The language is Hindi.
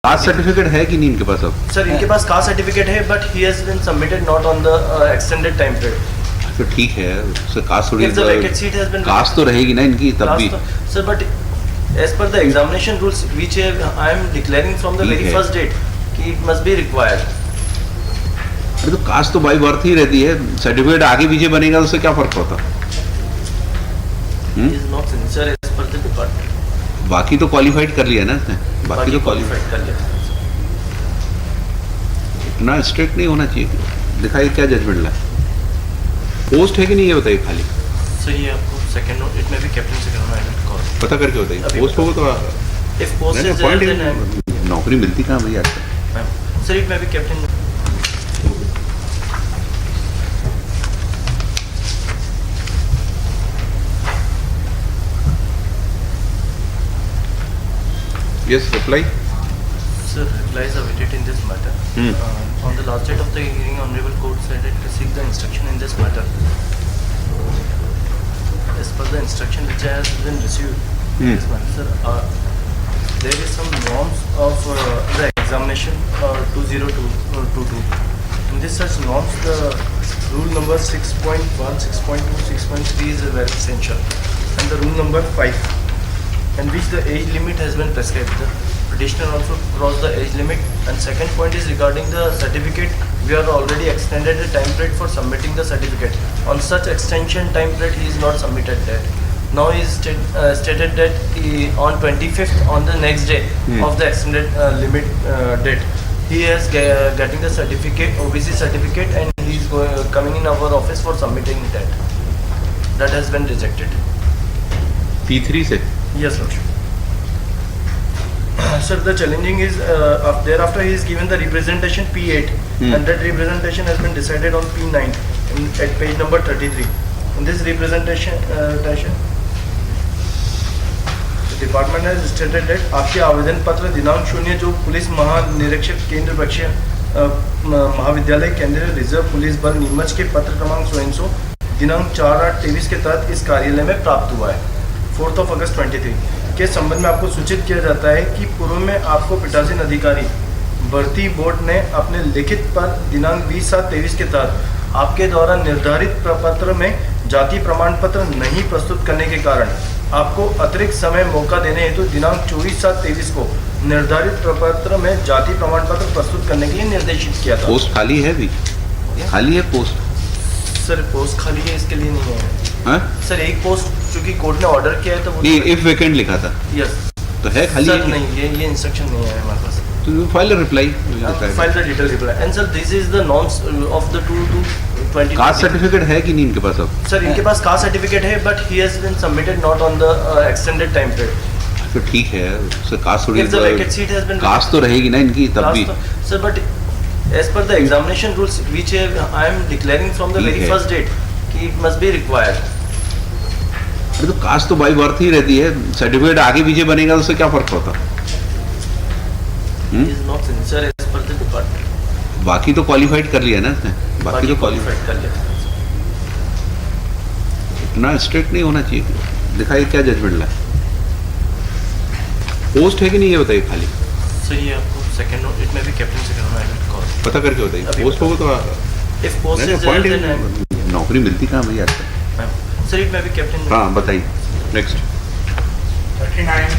कास्ट सर्टिफिकेट है कि नहीं इनके पास अब? सर इनके पास कास्ट सर्टिफिकेट है but he has been submitted not on the extended time period. तो ठीक है, उससे कास्ट थोड़ी If the vacant seat has been caste तो रहेगी ना इनकी तब भी। Sir but as per the examination rules which I am declaring from the very first date कि it must be required। अरे तो कास्ट तो बाई बर्थ ही रहती है, सर्टिफिकेट आगे पीछे बनेगा तो उससे क्या फर्क पड़ता? He is not sincere as per the department। बाकी तो क्वालिफाइड कर लिया ना इसने, बाकी तो क्वालिफाइड कर लिया। इतना स्ट्रिक्ट नहीं होना चाहिए। दिखाइए क्या जजमेंट ला, पोस्ट है कि नहीं ये बताइए खाली। सर ये आपको सेकंड नोट इट में भी कैप्टन से करना है कॉल पता करके बताइए, पोस्ट होगा तो if post is there then नौकरी मिलती कहाँ भैया आजकल। सर इट में भी captain Yes, reply. Sir, replies awaited in this matter. On the last date of the hearing, Honorable Court said it to seek the instruction in this matter. As per the instruction which has been received in this matter, sir, there is some norms of the examination 20222. In this such norms, the rule number 6.1, 6.2, 6.3 is very essential, and the rule number 5. And which the age limit has been prescribed. The petitioner also crossed the age limit. And second point is regarding the certificate. We are already extended the time period for submitting the certificate. On such extension time period, he is not submitted that. Now he is stated that on 25th, on the next day of the extended limit date, he is getting the certificate, OBC certificate, and he is coming in our office for submitting that. That has been rejected. P3 से Yes, Lord. Sir, the challenging is thereafter he is given the representation P8 and that representation has been decided on P9 at page number 33. In this representation, the department has stated that आपके आवेदन पत्र दिनांक 0 जो पुलिस महानिरीक्षक केंद्र पक्षीय महाविद्यालय केंद्रीय रिजर्व पुलिस बल नीमच के पत्र क्रमांक 100 दिनांक 4/8/23 के तहत इस कार्यालय में प्राप्त हुआ है। 4 अगस्त 23 के संबंध में आपको सूचित किया जाता है कि पूर्व में आपको पीठासीन अधिकारी भर्ती बोर्ड ने अपने लिखित पर दिनांक 20/7/23 के तहत आपके द्वारा निर्धारित प्रपत्र में जाति प्रमाण पत्र नहीं प्रस्तुत करने के कारण आपको अतिरिक्त समय मौका देने हेतु दिनांक 24/7/23 को निर्धारित प्रपत्र में जाति प्रमाण पत्र प्रस्तुत करने के लिए निर्देशित किया था। पोस्ट खाली है भी, खाली है पोस्ट। सर पोस्ट खाली है, इसके लिए नहीं है। हाँ? सर एक पोस्ट चूंकि कोर्ट ने ऑर्डर किया है तो वो नहीं, इफ वैकेंट लिखा था। यस तो है खाली सर है नहीं, ये इंस्ट्रक्शन नहीं है हमारे पास। तो you file reply, file the detail reply and sir this is the norms of the 2/20। Caste certificate है कि नहीं इनके पास अब? सर इनके पास कास्ट सर्टिफिकेट है but he has been submitted not on the extended time period. तो ठीक है, उससे कास्ट थोड़ी If the vacant seat has been caste तो रहेगी ना इनकी तब भी। Sir but as per the examination rules which I am declaring from the very first date कि it must be required। अरे तो कास्ट तो बाई बर्थ ही रहती है, सर्टिफिकेट आगे पीछे बनेगा तो उससे क्या फर्क पड़ता? He is not sincere as per the department। बाकी तो क्वालिफाइड कर लिया ना इसने, बाकी तो क्वालिफाइड कर लिया। इतना स्ट्रिक्ट नहीं होना चाहिए। दिखाइए क्या जजमेंट ला, पोस्ट है कि नहीं ये बताइए खाली। सर ये आपको सेकंड नोट इट में भी कैप्टन से करना है कॉल पता करके बताइए, पोस्ट होगा तो if post is there then नौकरी मिलती कहाँ भैया आजकल। सर इट में भी कैप्टन। हाँ बताइए नेक्स्ट। 39